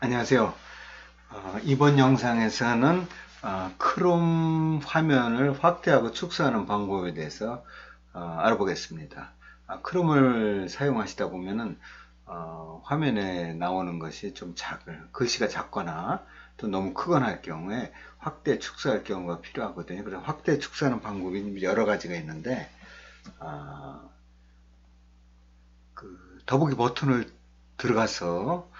안녕하세요. 이번 영상에서는 크롬 화면을 확대하고 축소하는 방법에 대해서 알아보겠습니다. 크롬을 사용하시다 보면은 화면에 나오는 것이 좀 글씨가 작거나 또 너무 크거나 할 경우에 확대 축소할 경우가 필요하거든요. 그래서 확대 축소하는 방법이 여러 가지가 있는데 어, 더보기 버튼을 들어가서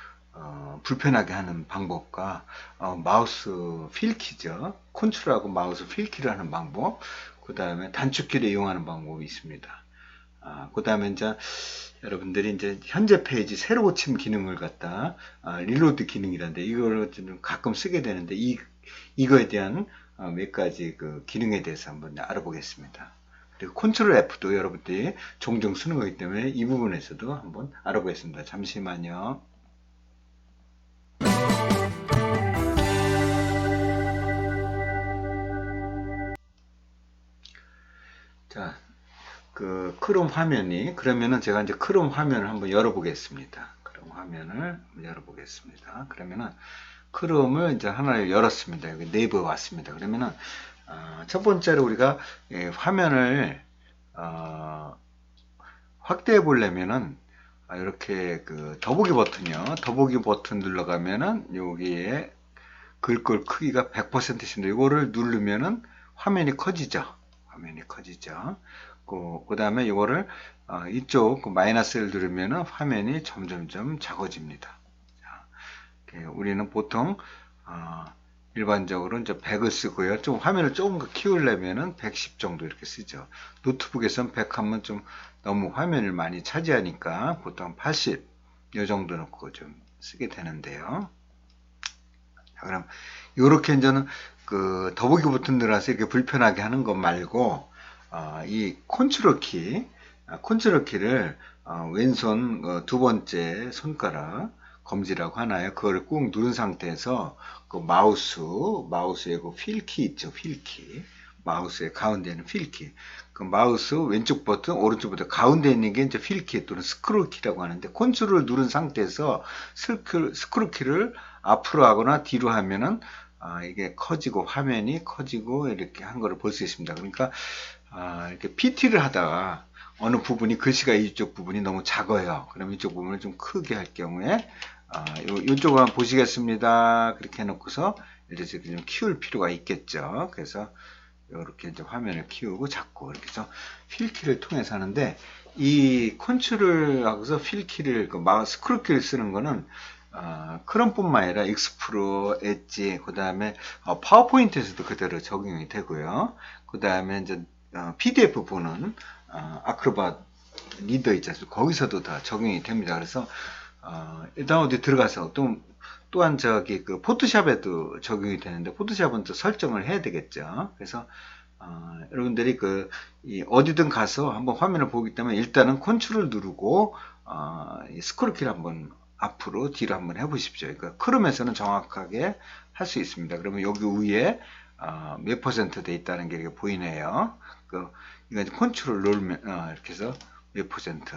불편하게 하는 방법과 마우스 휠키죠. 컨트롤하고 마우스 휠키를 하는 방법, 그 다음에 단축키를 이용하는 방법이 있습니다. 그 다음에 이제 여러분들이 이제 현재 페이지 새로 고침 기능을 갖다 릴로드 기능이란데 이걸 좀 가끔 쓰게 되는데 이거에 대한 몇 가지 그 기능에 대해서 한번 알아보겠습니다. 그리고 컨트롤 F도 여러분들이 종종 쓰는 거기 때문에 이 부분에서도 한번 알아보겠습니다. 잠시만요. 자, 그 크롬 화면이 그러면은 제가 이제 크롬 화면을 한번 열어보겠습니다. 크롬 화면을 열어보겠습니다. 그러면은 크롬을 이제 하나 열었습니다. 여기 네이버 왔습니다. 그러면은 첫 번째로 우리가 화면을 어, 확대해 보려면은 이렇게 그 더보기 버튼이요. 더보기 버튼 눌러가면은 여기에 글꼴 크기가 100%입니다. 이거를 누르면은 화면이 커지죠. 화면이 커지죠. 그 다음에 이거를 이쪽 마이너스를 누르면은 화면이 점점점 작아집니다. 우리는 보통 일반적으로 이제 100을 쓰고요. 좀 화면을 조금 더 키우려면은 110 정도 이렇게 쓰죠. 노트북에서는 100 하면 좀 너무 화면을 많이 차지하니까 보통 80 이 정도 놓고 좀 쓰게 되는데요. 자, 그럼 이렇게 이제는 그 더보기 버튼 들어서 이렇게 불편하게 하는 것 말고 이 컨트롤 키를 왼손 두 번째 손가락 검지라고 하나요? 그걸 꾹 누른 상태에서 그 마우스의 그 휠키 있죠? 휠키. 마우스의 가운데 있는 휠키. 그 마우스 왼쪽 버튼, 오른쪽 버튼 가운데 있는 게 이제 휠키 또는 스크롤 키라고 하는데 컨트롤을 누른 상태에서 스크롤 키를 앞으로 하거나 뒤로 하면은 이게 커지고 화면이 커지고 이렇게 한 거를 볼 수 있습니다. 그러니까 이렇게 PT를 하다가 어느 부분이 글씨가 이쪽 부분이 너무 작아요. 그럼 이쪽 부분을 좀 크게 할 경우에 이쪽을 한번 보시겠습니다. 그렇게 해놓고서 이제 좀 키울 필요가 있겠죠. 그래서 이렇게 이제 화면을 키우고 잡고 이렇게 해서 휠키를 통해서 하는데 이 컨트롤하고서 휠키를 그 마우스 스크롤 키를 쓰는 거는 크롬뿐만 아니라 익스프로, 엣지, 그 다음에 파워포인트에서도 그대로 적용이 되고요. 그 다음에 이제 PDF 보는 아크로밧 리더 있지 않습니까? 거기서도 다 적용이 됩니다. 그래서 일단 어디 들어가서 또한 저기 그 포토샵에도 적용이 되는데 포토샵은 또 설정을 해야 되겠죠. 그래서 여러분들이 어디든 가서 한번 화면을 보기 때문에 일단은 컨트롤 누르고 이 스크롤 키를 한번 앞으로 뒤로 한번 해보십시오. 그러니까 크롬에서는 정확하게 할 수 있습니다. 그러면 여기 위에 몇 퍼센트 돼 있다는 게 이렇게 보이네요. 이거 이제 컨트롤 누르면 이렇게 해서 몇 퍼센트.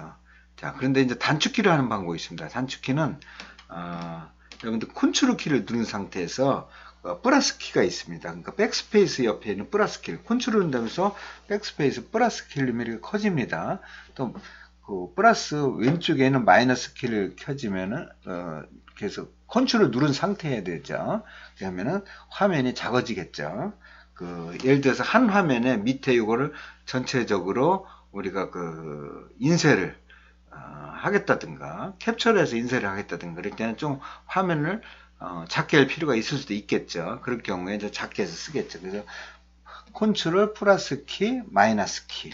자, 그런데 이제 단축키를 하는 방법이 있습니다. 단축키는 여러분들 컨트롤 키를 누른 상태에서 플러스 키가 있습니다. 그러니까 백스페이스 옆에 있는 플러스 키를 컨트롤 누르면서 백스페이스 플러스 키를 누르면 이렇게 커집니다. 또 그 플러스 왼쪽에 있는 마이너스 키를 켜지면은 계속 컨트롤 누른 상태여야 되죠. 그러면은 화면이 작아지겠죠. 예를 들어서 한 화면에 밑에 이거를 전체적으로 우리가 인쇄를 하겠다든가 캡처를 해서 인쇄를 하겠다든가 그럴 때는 좀 화면을 작게 할 필요가 있을 수도 있겠죠. 그럴 경우에 이제 작게 해서 쓰겠죠. 그래서 컨트롤 플러스 키 마이너스 키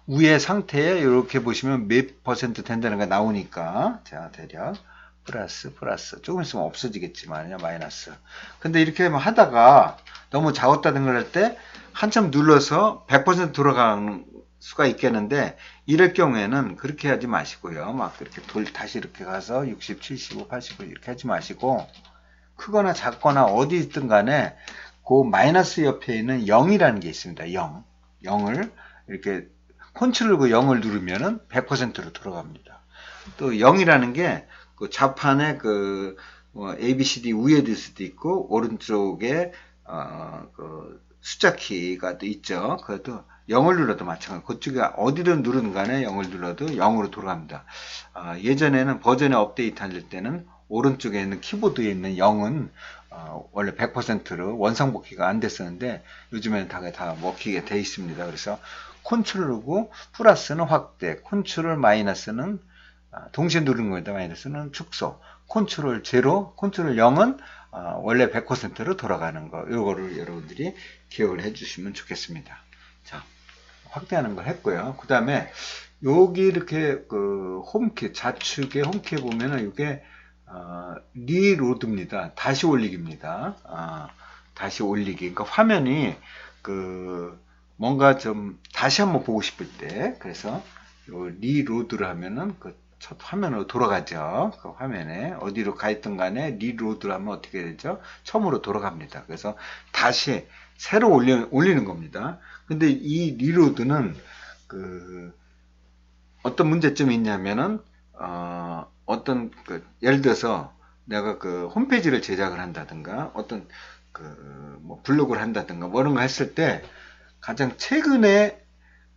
위에 상태에 이렇게 보시면 몇 퍼센트 된다는 게 나오니까 자 대략 플러스 조금 있으면 없어지겠지만요 마이너스. 근데 이렇게 하다가 너무 작았다는 걸 할 때 한참 눌러서 100% 돌아가는 수가 있겠는데 이럴 경우에는 그렇게 하지 마시고요. 막 그렇게 다시 이렇게 가서 60, 75, 85 이렇게 하지 마시고 크거나 작거나 어디 있든 간에 그 마이너스 옆에 있는 0이라는 게 있습니다. 0. 0을 이렇게 컨트롤 0을 누르면은 100%로 돌아갑니다. 또 0이라는 게 그 좌판에 A, B, C, D 위에 둘 수도 있고 오른쪽에 그 숫자 키가 또 있죠. 그것도 0을 눌러도 마찬가지. 그쪽에 어디를 누르는 간에 0을 눌러도 0으로 돌아갑니다. 예전에는 버전에 업데이트 할 때는 오른쪽에 있는 키보드에 있는 0은 원래 100%로 원상복귀가 안 됐었는데 요즘에는 다 먹히게 돼 있습니다. 그래서 컨트롤하고 플러스는 확대, 컨트롤 마이너스는 동시에 누르는 거에다 마이너스는 축소, 컨트롤 제로, 컨트롤 0은 원래 100%로 돌아가는 거. 이거를 여러분들이 기억을 해주시면 좋겠습니다. 자, 확대하는 걸 했고요. 그 다음에 여기 이렇게 그 홈키 좌측에 홈키에 보면은 이게 리로드입니다. 다시 올리기입니다. 다시 올리기. 그러니까 화면이 그 뭔가 좀 다시 한번 보고 싶을 때 그래서 요 리로드를 하면은 그 첫 화면으로 돌아가죠. 그 화면에 어디로 가 있든 간에 리로드를 하면 어떻게 되죠? 처음으로 돌아갑니다. 그래서 다시 새로 올리는 겁니다. 근데 이 리로드는 그 어떤 문제점이 있냐면은 어떤 그 예를 들어서 내가 그 홈페이지를 제작을 한다든가 어떤 그 뭐 블로그를 한다든가 뭐 이런 거 했을 때 가장 최근에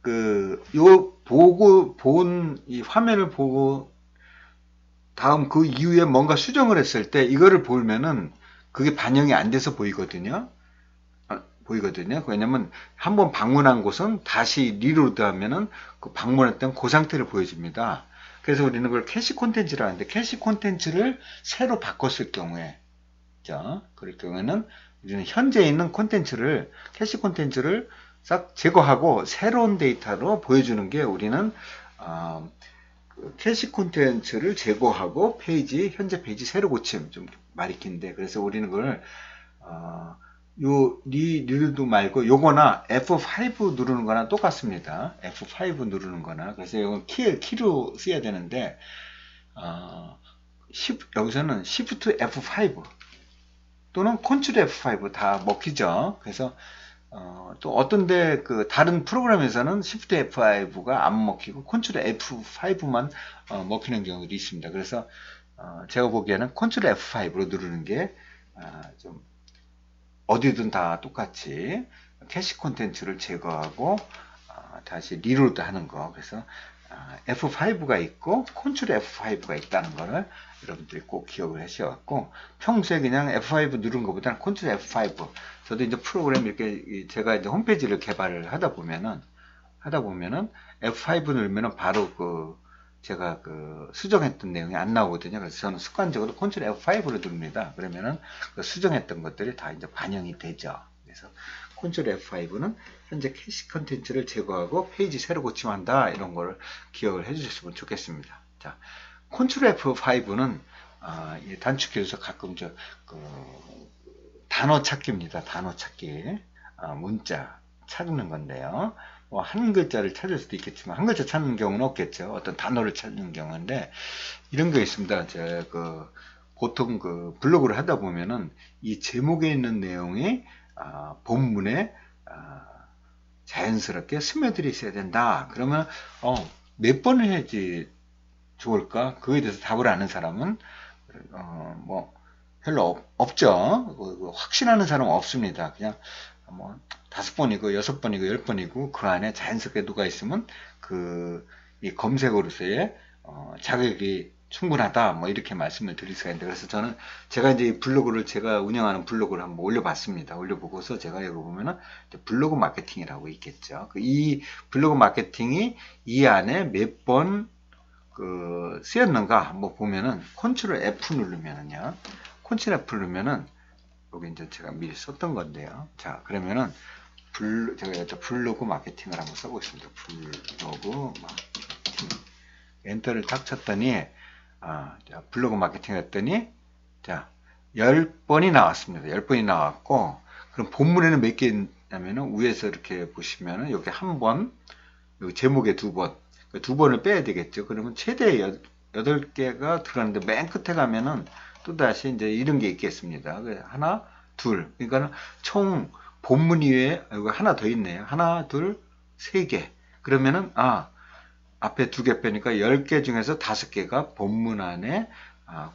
그 요 보고 본 이 화면을 보고 다음 그 이후에 뭔가 수정을 했을 때 이거를 보면은 그게 반영이 안 돼서 보이거든요. 왜냐면 한번 방문한 곳은 다시 리로드 하면은 그 방문했던 그 상태를 보여줍니다. 그래서 우리는 그걸 캐시 콘텐츠라 하는데 캐시 콘텐츠를 새로 바꿨을 경우에 그럴 경우에는 우리는 현재 있는 콘텐츠를 캐시 콘텐츠를 싹 제거하고 새로운 데이터로 보여주는 게 우리는 그 캐시 콘텐츠를 제거하고 현재 페이지 새로 고침 좀 말이 긴데 그래서 우리는 그걸 요 리루드 말고 요거나 F5 누르는 거나 똑같습니다. F5 누르는 거나 그래서 이건 키로 써야 되는데 여기서는 Shift F5 또는 Ctrl F5 다 먹히죠. 그래서 또 어떤데 그 다른 프로그램에서는 Shift F5가 안 먹히고 Ctrl F5만 먹히는 경우도 있습니다. 그래서 제가 보기에는 Ctrl F5로 누르는 게 좀 어디든 다 똑같이 캐시 콘텐츠를 제거하고 다시 리로드 하는 거. 그래서 F5가 있고 Ctrl F5가 있다는 거를 여러분들이 꼭 기억을 하셔갖고 평소에 그냥 F5 누른 것보다는 Ctrl F5. 저도 이제 프로그램 이렇게 제가 이제 홈페이지를 개발을 하다 보면은 F5 누르면은 바로 그 제가 그 수정했던 내용이 안 나오거든요. 그래서 저는 습관적으로 Ctrl F5를 누릅니다. 그러면은 그 수정했던 것들이 다 이제 반영이 되죠. 그래서 Ctrl F5는 현재 캐시 컨텐츠를 제거하고 페이지 새로 고침한다. 이런 걸 기억을 해 주셨으면 좋겠습니다. 자, Ctrl F5는 단축키로서 가끔 그 단어 찾기입니다. 단어 찾기. 문자 찾는 건데요. 뭐 한 글자를 찾을 수도 있겠지만 한 글자 찾는 경우는 없겠죠. 어떤 단어를 찾는 경우인데 이런 게 있습니다. 보통 그 블로그를 하다 보면은 이 제목에 있는 내용이 본문에 자연스럽게 스며들어 있어야 된다. 그러면 몇 번을 해야지 좋을까? 그거에 대해서 답을 아는 사람은 뭐 별로 없죠. 확신하는 사람은 없습니다. 그냥 뭐 5번이고 6번이고 10번이고 그 안에 자연스럽게 누가 있으면 이 검색어로서의 자격이 충분하다. 뭐 이렇게 말씀을 드릴 수가 있는데 그래서 저는 제가 이제 제가 운영하는 블로그를 한번 올려봤습니다. 올려보고서 제가 여기 보면은 블로그 마케팅이라고 있겠죠. 이 블로그 마케팅이 이 안에 몇 번 쓰였는가 한번 보면은 Ctrl F 누르면은요. Ctrl F 누르면은 여기 이제 제가 미리 썼던 건데요. 자, 그러면은 제가 블로그 마케팅을 한번 써보겠습니다. 블로그 마케팅. 엔터를 딱 쳤더니, 자, 블로그 마케팅 했더니, 자, 10번이 나왔습니다. 10번이 나왔고, 그럼 본문에는 몇 개 있냐면은, 위에서 이렇게 보시면은, 여기 한 번, 여기 제목에 2번, 2번을 빼야 되겠죠. 그러면 최대 8개가 들어가는데, 맨 끝에 가면은, 또다시 이제 이런 게 있겠습니다. 하나, 둘. 그러니까 총 본문 이외에 여기 하나 더 있네요. 하나, 둘, 세 개. 그러면은 앞에 2개 빼니까 10개 중에서 5개가 본문 안에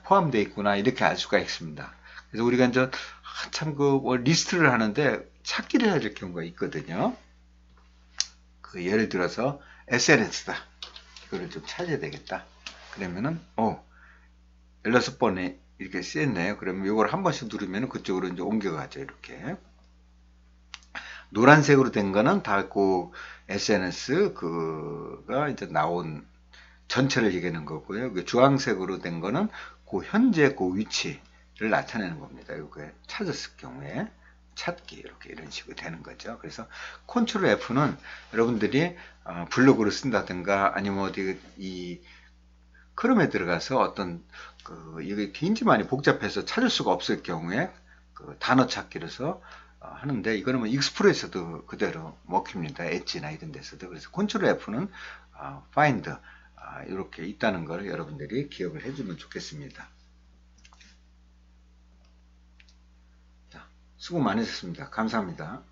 포함되어 있구나 이렇게 알 수가 있습니다. 그래서 우리가 이제 참 리스트를 하는데 찾기를 해야 될 경우가 있거든요. 예를 들어서 SNS다. 이거를 좀 찾아야 되겠다. 그러면은 16번에 이렇게 쓰였네요. 그러면 이걸 한 번씩 누르면 그쪽으로 이제 옮겨가죠. 이렇게 노란색으로 된 거는 다 SNS 그가 이제 나온 전체를 얘기하는 거고요. 주황색으로 된 거는 현재 위치를 나타내는 겁니다. 이렇게 찾았을 경우에 찾기 이렇게 이런 식으로 되는 거죠. 그래서 컨트롤 F는 여러분들이 블로그를 쓴다든가 아니면 어디 이 크롬에 들어가서 어떤 이게 굉장히 많이 복잡해서 찾을 수가 없을 경우에 단어 찾기로서 하는데 이거는 뭐 익스프레스도 그대로 먹힙니다. 엣지나 이런 데서도. 그래서 컨트롤 F는 find 이렇게 있다는 걸 여러분들이 기억을 해주면 좋겠습니다. 자, 수고 많으셨습니다. 감사합니다.